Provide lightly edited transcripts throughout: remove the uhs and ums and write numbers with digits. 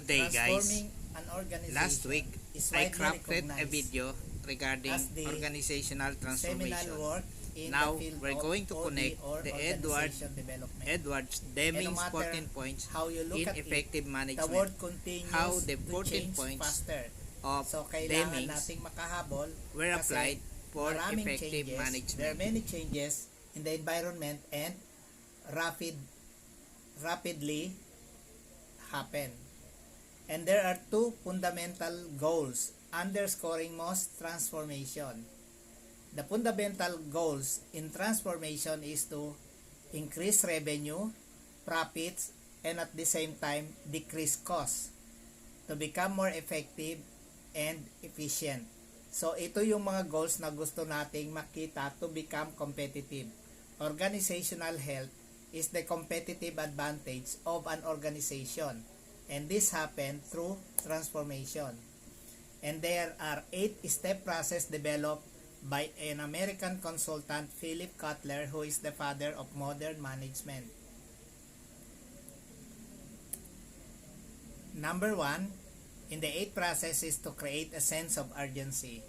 Today guys, Transforming an last organization week is I widely crafted a recognized video regarding as the organizational seminal transformation. work in the Now field we're of going to OD connect or the organization development. Edwards And no Deming's matter 14 points how you look in at it, effective the management. world continues How the to 14 change points faster. of So kailangan Deming's nating makahabol were applied kasi for maraming effective changes. There are management. many changes in the environment and rapidly happen. And there are two fundamental goals underscoring most transformation. The fundamental goals in transformation is to increase revenue, profits, and at the same time decrease costs to become more effective and efficient. So ito yung mga goals na gusto nating makita to become competitive. Organizational health is the competitive advantage of an organization. And this happened through transformation. And there are 8-step process developed by an American consultant, Philip Kotler, who is the father of modern management. Number 1, in the 8 process is to create a sense of urgency.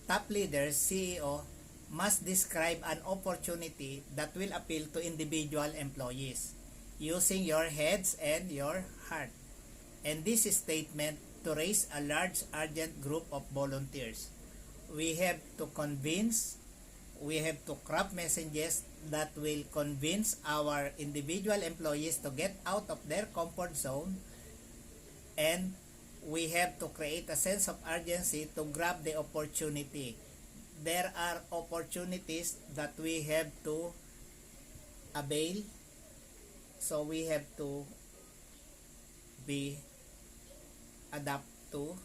Top leaders, CEO, must describe an opportunity that will appeal to individual employees using your heads and your heart. And this statement to raise a large urgent group of volunteers. We have to craft messages that will convince our individual employees to get out of their comfort zone, and we have to create a sense of urgency to grab the opportunity. There are opportunities that we have to avail. So we have to adapt to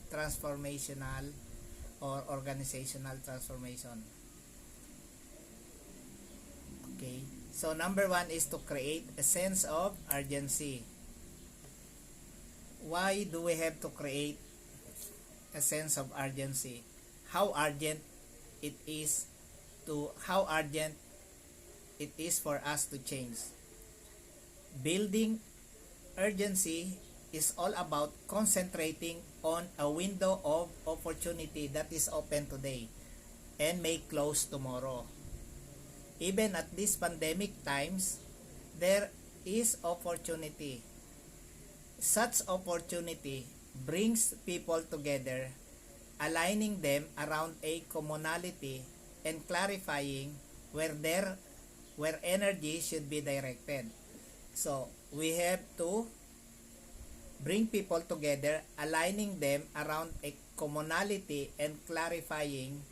transformational or organizational transformation. Okay. So number 1 is to create a sense of urgency. Why do we have to create a sense of urgency? How urgent it is for us to change. Building urgency is all about concentrating on a window of opportunity that is open today and may close tomorrow. Even at these pandemic times, there is opportunity. Such opportunity brings people together, aligning them around a commonality and clarifying where energy should be directed. So we have to bring people together, aligning them around a commonality and clarifying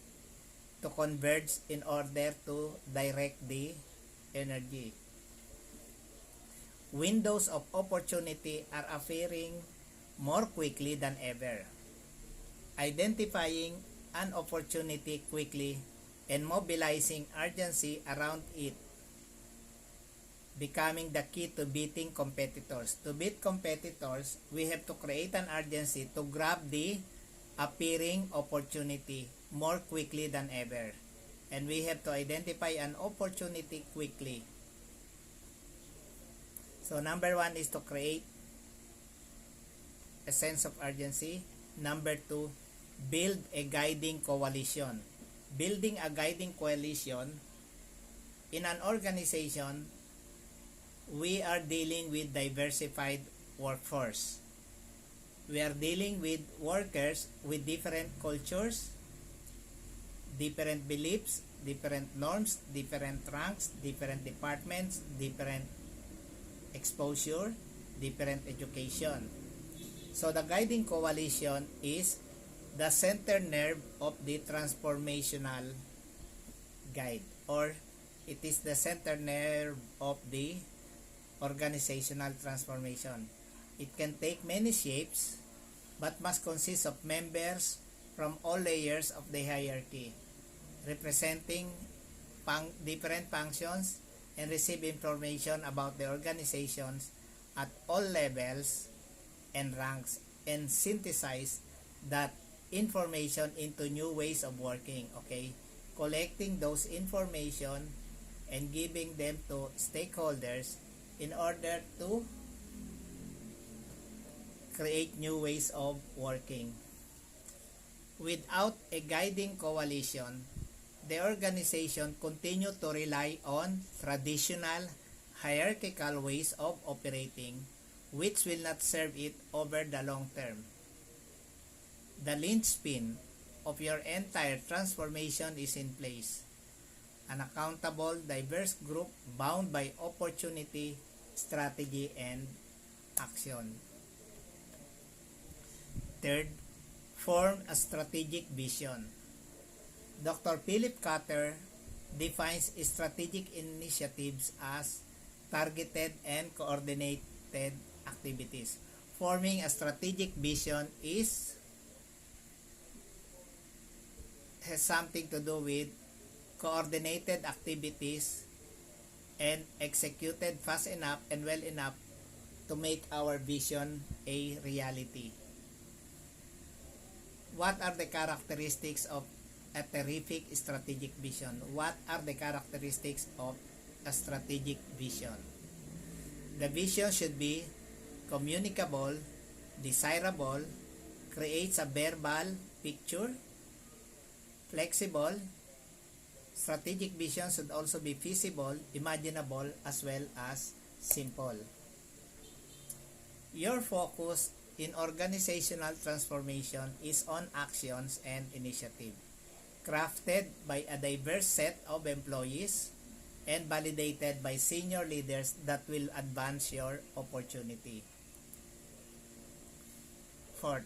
to converge in order to direct the energy. Windows of opportunity are appearing more quickly than ever. Identifying an opportunity quickly and mobilizing urgency around it becoming the key to beating competitors. To beat competitors, we have to create an urgency to grab the appearing opportunity more quickly than ever. And we have to identify an opportunity quickly. So number 1 is to create a sense of urgency. Number 2, build a guiding coalition. Building a guiding coalition in an organization, we are dealing with diversified workforce. We are dealing with workers with different cultures, different beliefs, different norms, different ranks, different departments, different exposure, different education. So the guiding coalition is the center nerve of the transformational guide, or it is the center nerve of the organizational transformation. It can take many shapes but must consist of members from all layers of the hierarchy, representing different functions and receive information about the organizations at all levels and ranks, and synthesize that information into new ways of working. Okay, collecting those information and giving them to stakeholders in order to create new ways of working. Without a guiding coalition, the organization continue to rely on traditional hierarchical ways of operating, which will not serve it over the long term. The linchpin of your entire transformation is in place. An accountable, diverse group bound by opportunity, strategy, and action. Third, form a strategic vision. Dr. Philip Carter defines strategic initiatives as targeted and coordinated activities. Forming a strategic vision has something to do with coordinated activities and executed fast enough and well enough to make our vision a reality. What are the characteristics of a terrific strategic vision? What are the characteristics of a strategic vision? The vision should be communicable, desirable, creates a verbal picture, flexible. Strategic vision should also be feasible, imaginable, as well as simple. Your focus in organizational transformation is on actions and initiative, crafted by a diverse set of employees and validated by senior leaders that will advance your opportunity. Fourth,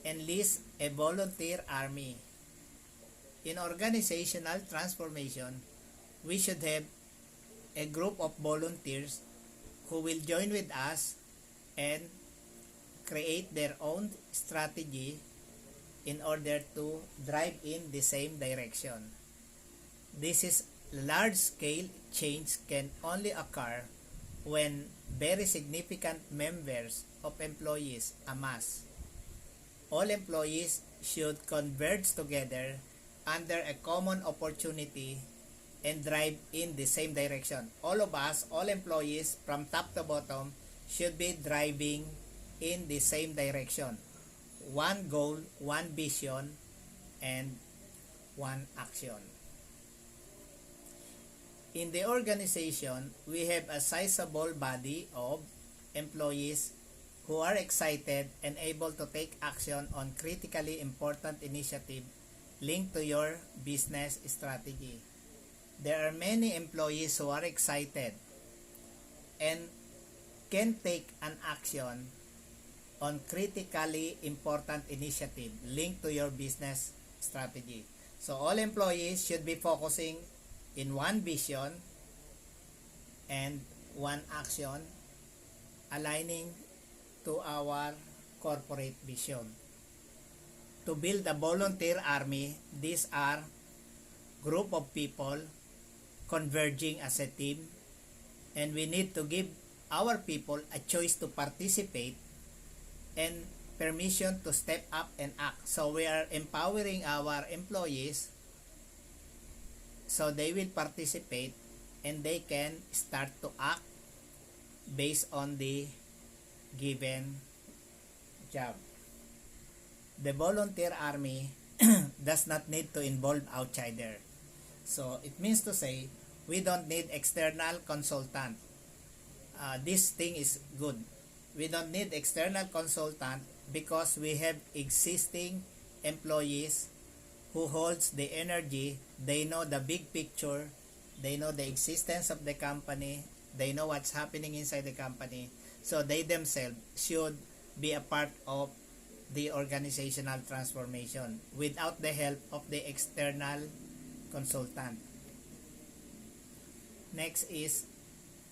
enlist a volunteer army. In organizational transformation, we should have a group of volunteers who will join with us and create their own strategy in order to drive in the same direction. This is large-scale change can only occur when very significant members of employees amass. All employees should converge together under a common opportunity and drive in the same direction. All of us, all employees from top to bottom should be driving in the same direction. One goal, one vision, and one action. In the organization, we have a sizable body of employees who are excited and able to take action on critically important initiatives linked to your business strategy. There are many employees who are excited and can take an action on critically important initiative linked to your business strategy. So all employees should be focusing in one vision and one action aligning to our corporate vision. To build a volunteer army, these are group of people converging as a team, and we need to give our people a choice to participate and permission to step up and act. So we are empowering our employees so they will participate and they can start to act based on the given job. The volunteer army does not need to involve outsider. So it means to say we don't need external consultant. This thing is good. We don't need external consultant because we have existing employees who holds the energy. They know the big picture. They know the existence of the company. They know what's happening inside the company. So they themselves should be a part of the organizational transformation without the help of the external consultant. Next is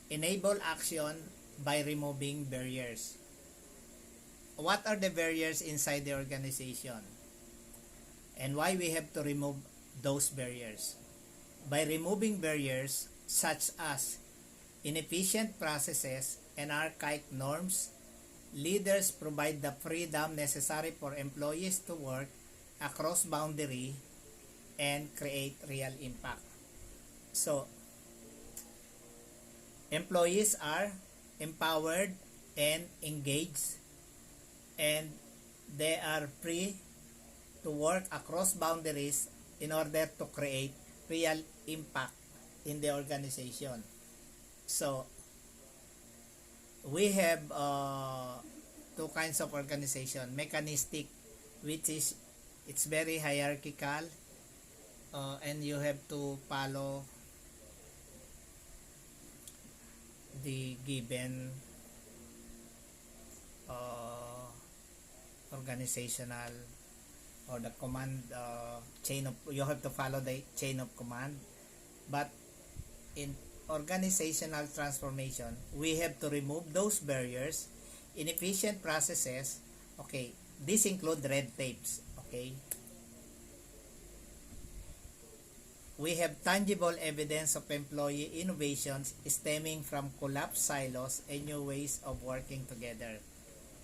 enable action by removing barriers. What are the barriers inside the organization? And why we have to remove those barriers? By removing barriers such as inefficient processes and archaic norms, leaders provide the freedom necessary for employees to work across boundary and create real impact. So, employees are empowered and engaged and they are free to work across boundaries in order to create real impact in the organization. So we have two kinds of organization: mechanistic, which is it's very hierarchical, and you have to follow the given organizational or the command chain of, you have to follow the chain of command. But in organizational transformation, we have to remove those barriers, inefficient processes. Okay, this include red tapes. Okay, we have tangible evidence of employee innovations stemming from collapsed silos and new ways of working together.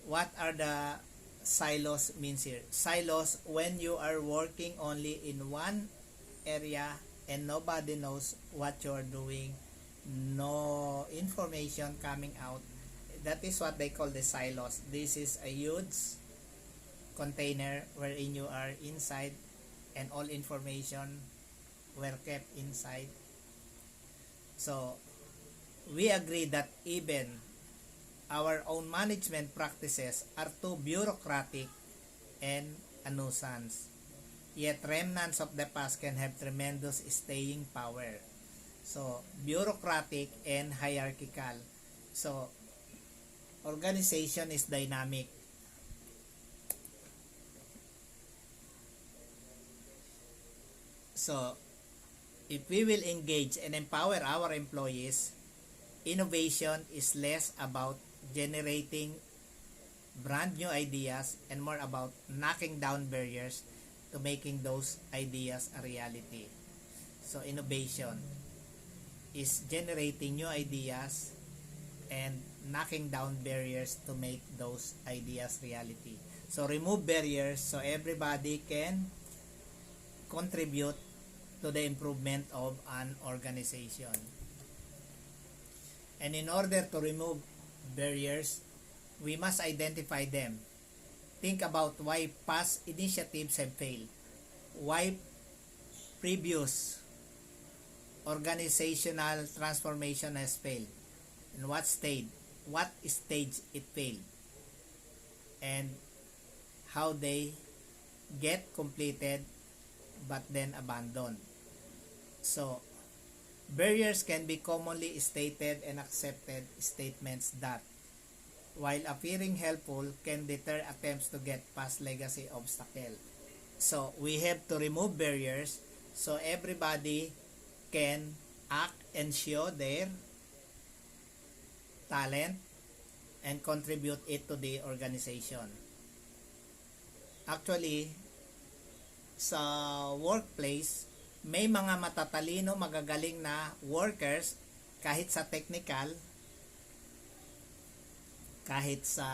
What are the silos means here? Silos, when you are working only in one area and nobody knows what you are doing, no information coming out. That is what they call the silos. This is a huge container wherein you are inside and all information were kept inside. So we agree that even our own management practices are too bureaucratic and a nuisance. Yet remnants of the past can have tremendous staying power. So bureaucratic and hierarchical. So organization is dynamic. So if we will engage and empower our employees, innovation is less about generating brand new ideas and more about knocking down barriers to making those ideas a reality. So innovation is generating new ideas and knocking down barriers to make those ideas reality. So remove barriers so everybody can contribute to the improvement of an organization. And in order to remove barriers, we must identify them. Think about why past initiatives have failed, why previous organizational transformation has failed, and what stage it failed, and how they get completed but then abandoned. So barriers can be commonly stated and accepted statements that, while appearing helpful, can deter attempts to get past legacy obstacles. So we have to remove barriers so everybody can act and show their talent and contribute it to the organization. Actually, sa workplace, may mga matatalino, magagaling na workers kahit sa technical, kahit sa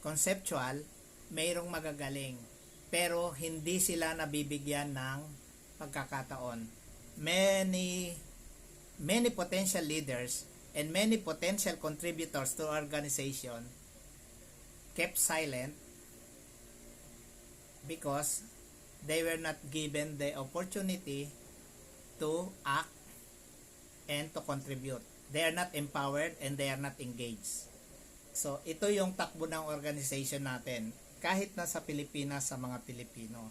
conceptual, mayroong magagaling. Pero hindi sila nabibigyan ng pagkakataon. Many potential leaders and many potential contributors to organization kept silent because they were not given the opportunity to act and to contribute. They are not empowered and they are not engaged. So, ito yung takbo ng organization natin. Kahit na sa Pilipinas, sa mga Pilipino.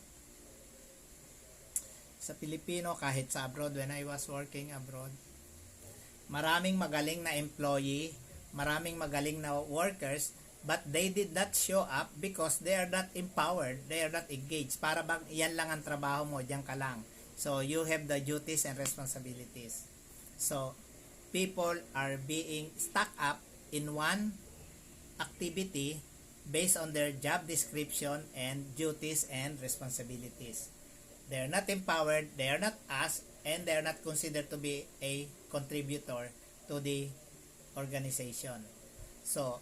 Sa Pilipino, kahit sa abroad, when I was working abroad, maraming magaling na employee, maraming magaling na workers, but they did not show up because they are not empowered, they are not engaged. Para bang yan lang ang trabaho mo, diyan ka lang. So, you have the duties and responsibilities. So, people are being stuck up in one activity based on their job description and duties and responsibilities. They are not empowered, they are not asked, and they are not considered to be a contributor to the organization. So,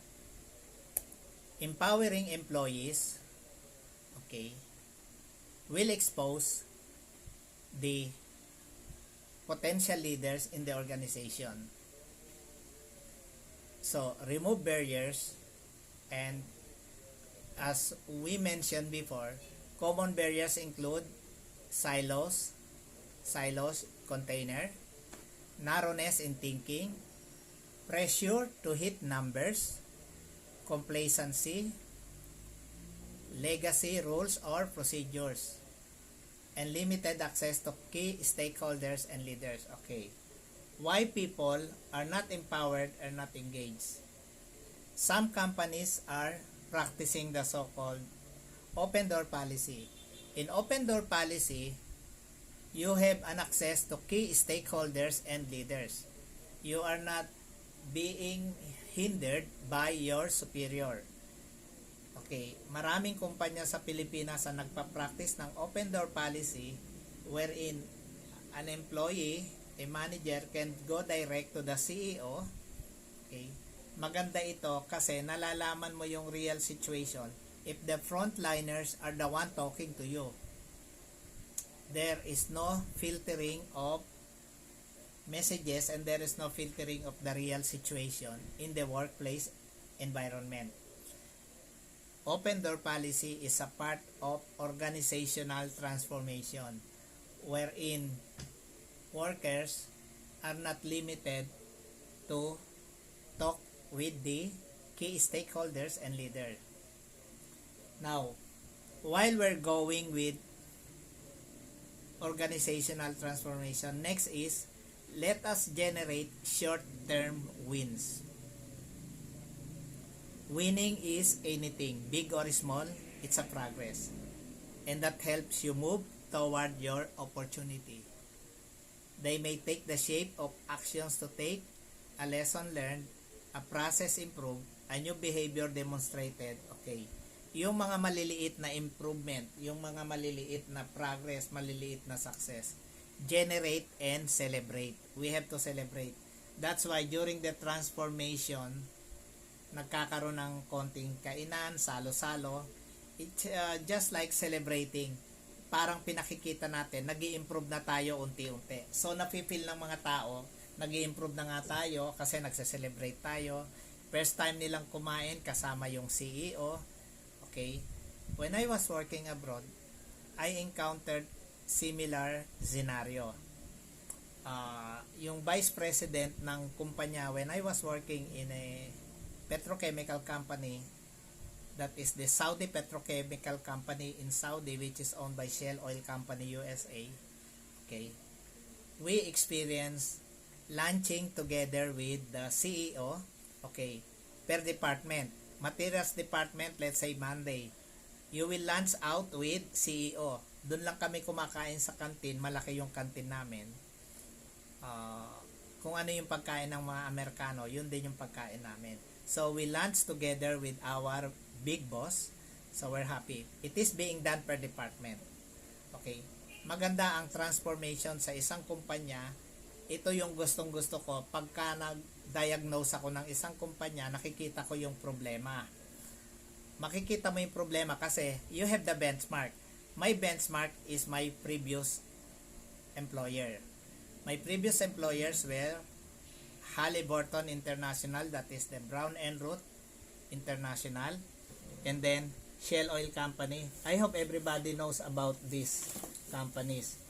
empowering employees, okay, will expose the potential leaders in the organization. So, remove barriers And as we mentioned before, common barriers include silos, container, narrowness in thinking, pressure to hit numbers, complacency, legacy rules or procedures, and limited access to key stakeholders and leaders. Okay. Why people are not empowered or not engaged? Some companies are practicing the so-called open door policy. In open door policy, you have an access to key stakeholders and leaders. You are not being hindered by your superior. Okay, maraming kumpanya sa Pilipinas ang nagpa-practice ng open door policy wherein an employee, a manager can go direct to the CEO. Okay, maganda ito kasi nalalaman mo yung real situation if the frontliners are the one talking to you. There is no filtering of messages and there is no filtering of the real situation in the workplace environment. Open door policy is a part of organizational transformation wherein workers are not limited to talk with the key stakeholders and leaders. Now, while we're going with organizational transformation, next is let us generate short-term wins. Winning is anything, big or small, it's a progress. And that helps you move toward your opportunity. They may take the shape of actions to take, a lesson learned, a process improved, a new behavior demonstrated. Okay. Yung mga maliliit na improvement, yung mga maliliit na progress, maliliit na success, generate and celebrate. We have to celebrate. That's why during the transformation, nagkakaroon ng konting kainan, salo-salo. It's just like celebrating. Parang pinakikita natin, nag-i-improve na tayo unti-unti. So, nafe-feel ng mga tao, nag-i-improve na nga tayo kasi nagse-celebrate tayo. First time nilang kumain kasama yung CEO. Okay? When I was working abroad, I encountered similar scenario. Yung vice president ng kumpanya, when I was working in a petrochemical company, that is the Saudi Petrochemical Company in Saudi, which is owned by Shell Oil Company USA. Okay, we experienced lunching together with the CEO. Okay, per department. Materials department, let's say Monday, you will lunch out with CEO. Doon lang kami kumakain sa kantin, malaki yung kantin namin. Kung ano yung pagkain ng mga Amerikano, yun din yung pagkain namin. So, we lunch together with our big boss. So, we're happy. It is being done per department. Okay. Maganda ang transformation sa isang kumpanya. Ito yung gustong-gusto ko. Pagka nag-diagnose ako ng isang kumpanya, nakikita ko yung problema. Makikita mo yung problema kasi you have the benchmark. My benchmark is my previous employer. My previous employers were Halliburton International, that is the Brown and Root International, and then Shell Oil Company. I hope everybody knows about these companies.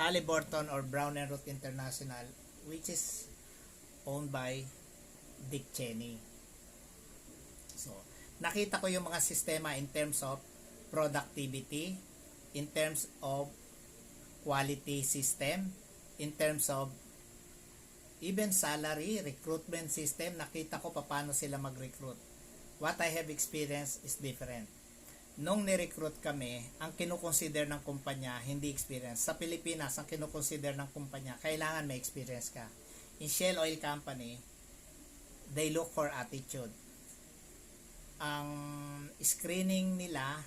Halliburton or Brown and Root International, which is owned by Dick Cheney. So, nakita ko yung mga sistema in terms of productivity, in terms of quality system, in terms of even salary, recruitment system. Nakita ko paano sila mag-recruit. What I have experienced is different. Nung ni-recruit kami, ang kinukonsider ng kumpanya, hindi experience. Sa Pilipinas, ang kinukonsider ng kumpanya, kailangan may experience ka. In Shell Oil Company, they look for attitude. Ang screening nila,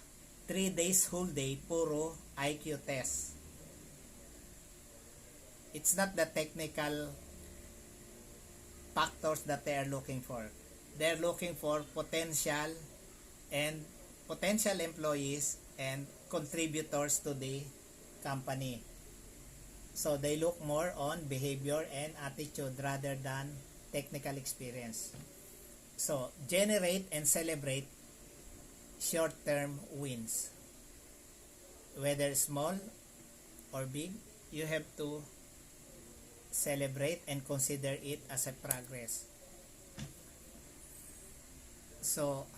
3 days whole day, puro IQ test. It's not the technical factors that they are looking for. They're looking for potential employees and contributors to the company. So they look more on behavior and attitude rather than technical experience. So, generate and celebrate short-term wins. Whether small or big, you have to celebrate and consider it as a progress. So,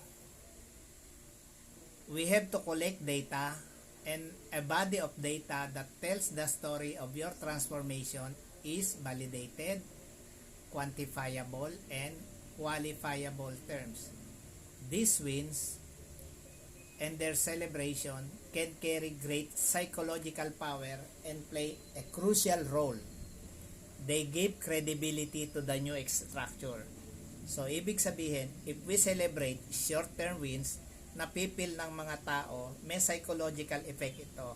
we have to collect data and a body of data that tells the story of your transformation is validated, quantifiable, and qualifiable terms. These wins and their celebration can carry great psychological power and play a crucial role. They give credibility to the new structure. So, ibig sabihin, if we celebrate short-term wins, napipil ng mga tao, may psychological effect ito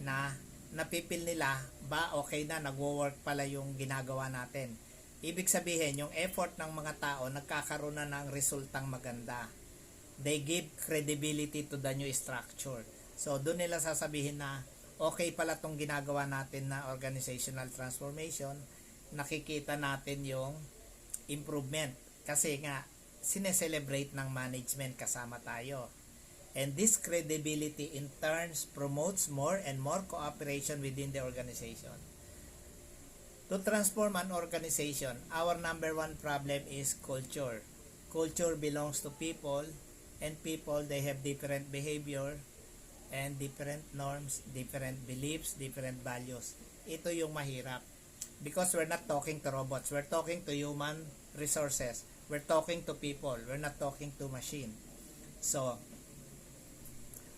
na napipil nila ba okay na, nagwo-work pala yung ginagawa natin. Ibig sabihin, yung effort ng mga tao nagkakaroon na ng resultang maganda. They give credibility to the new structure. So, doon nila sasabihin na okay pala tong ginagawa natin na organizational transformation. Nakikita natin yung improvement kasi nga sineselebrate ng management kasama tayo. And this credibility in turn promotes more and more cooperation within the organization. To transform an organization, our number one problem is culture. Culture belongs to people, and people, they have different behavior and different norms, different beliefs, different values. Ito yung mahirap. Because we're not talking to robots, we're talking to human resources. We're talking to people, we're not talking to machine. So,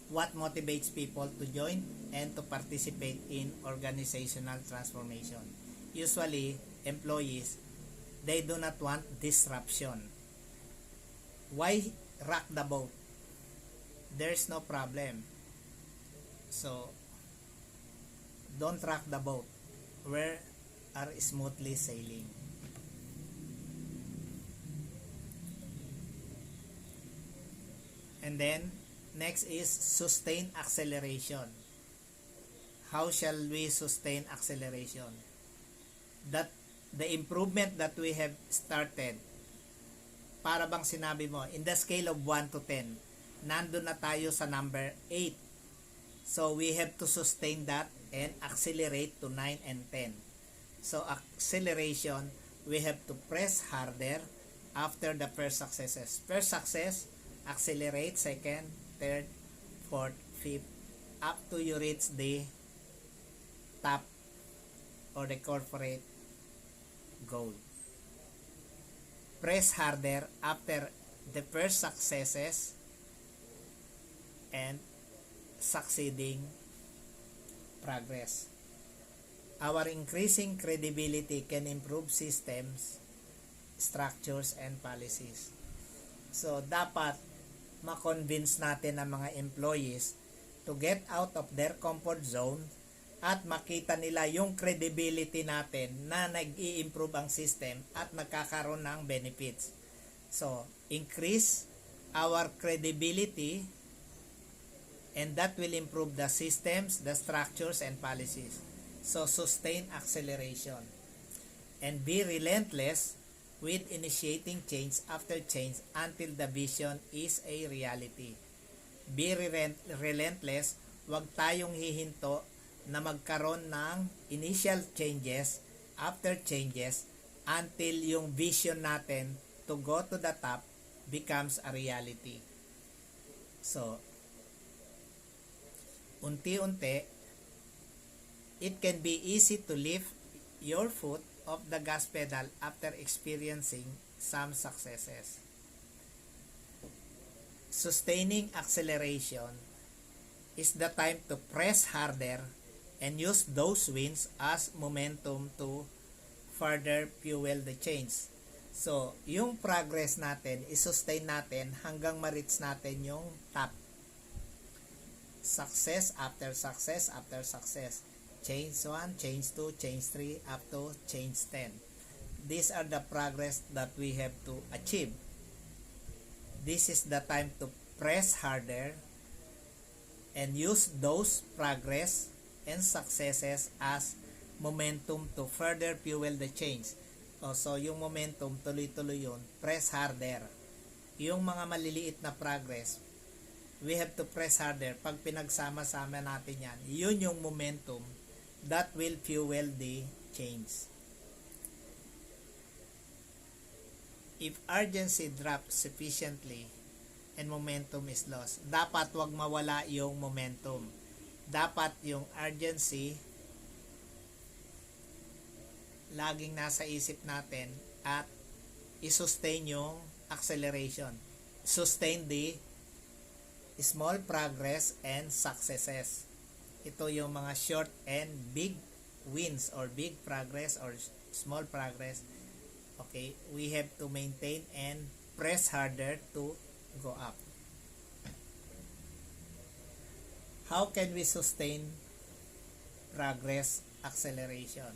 what motivates people to join and to participate in organizational transformation? Usually, employees, they do not want disruption. Why rock the boat? There's no problem. So, don't rock the boat. We are smoothly sailing. And then, next is sustain acceleration. How shall we sustain acceleration? That the improvement that we have started, para bang sinabi mo, in the scale of 1 to 10, nandun na tayo sa number 8. So, we have to sustain that and accelerate to 9 and 10. So, acceleration, we have to press harder after the first successes. First success, accelerate, second, third, fourth, fifth, up to you reach the top or the corporate goal. Press harder after the first successes and succeeding progress. Our increasing credibility can improve systems, structures, and policies. So, dapat ma-convince natin ang mga employees to get out of their comfort zone at makita nila yung credibility natin na nag-i-improve ang system at nagkakaroon ng benefits. So, increase our credibility and that will improve the systems, the structures, and policies. So, sustain acceleration and be relentless with initiating change after change until the vision is a reality. Be relentless, wag tayong hihinto na magkaroon ng initial changes, after changes, until yung vision natin to go to the top becomes a reality. So, unti-unti, it can be easy to lift your foot off the gas pedal after experiencing some successes. Sustaining acceleration is the time to press harder and use those wins as momentum to further fuel the change. So, yung progress natin, i-sustain natin hanggang ma-reach natin yung top. Success after success after success. Change 1, change 2, change 3, up to change 10. These are the progress that we have to achieve. This is the time to press harder and use those progress and successes as momentum to further fuel the change. So, yung momentum, tuloy-tuloy yun. Press harder. yung mga maliliit na progress, we have to press harder. Pag pinagsama-sama natin yan, yun yung momentum that will fuel the change. If urgency drops sufficiently and momentum is lost, dapat wag mawala yung momentum. Dapat yung urgency laging nasa isip natin at i-sustain yung acceleration. Sustain the small progress and successes. Ito yung mga short and big wins or big progress or small progress. Okay, we have to maintain and press harder to go up. How can we sustain progress acceleration?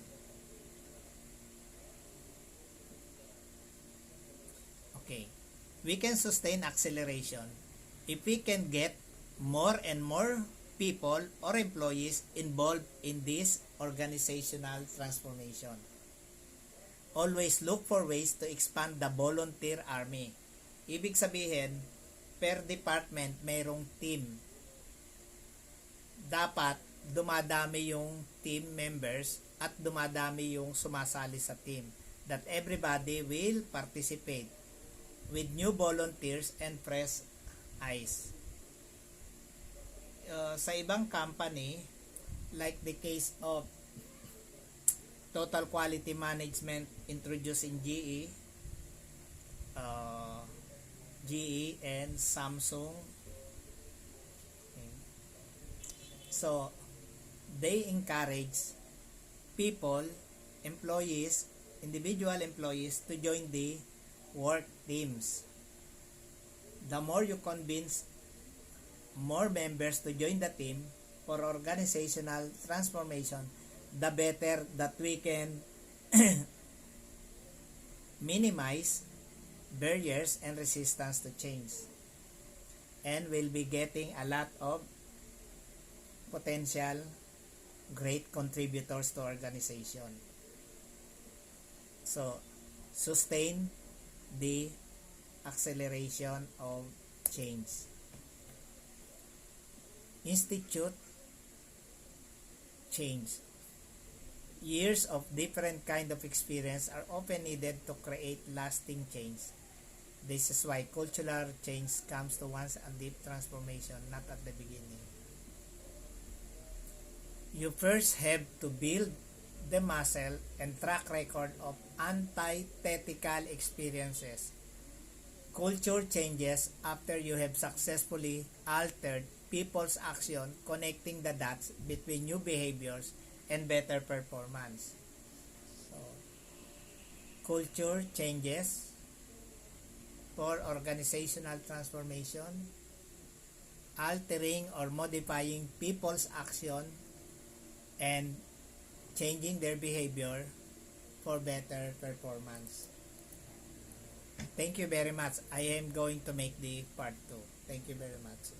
Okay, we can sustain acceleration if we can get more and more people or employees involved in this organizational transformation. Always look for ways to expand the volunteer army. Ibig sabihin, per department mayroong team. Dapat dumadami yung team members at dumadami yung sumasali sa team. That everybody will participate with new volunteers and fresh eyes. Sa ibang company, like the case of Total Quality Management introduced in GE and Samsung. Okay. So, they encourage people, employees, individual employees to join the work teams. The more you convince more members to join the team for organizational transformation, the better that we can minimize barriers and resistance to change. And we'll be getting a lot of potential great contributors to organization. So, sustain the acceleration of change. Institute change. Years of different kind of experience are often needed to create lasting change. This is why cultural change comes to once a deep transformation, not at the beginning. You first have to build the muscle and track record of antithetical experiences. Culture changes after you have successfully altered people's action, connecting the dots between new behaviors and better performance. So, culture changes for organizational transformation, altering or modifying people's action and changing their behavior for better performance. Thank you very much. I am going to make the part 2. Thank you very much.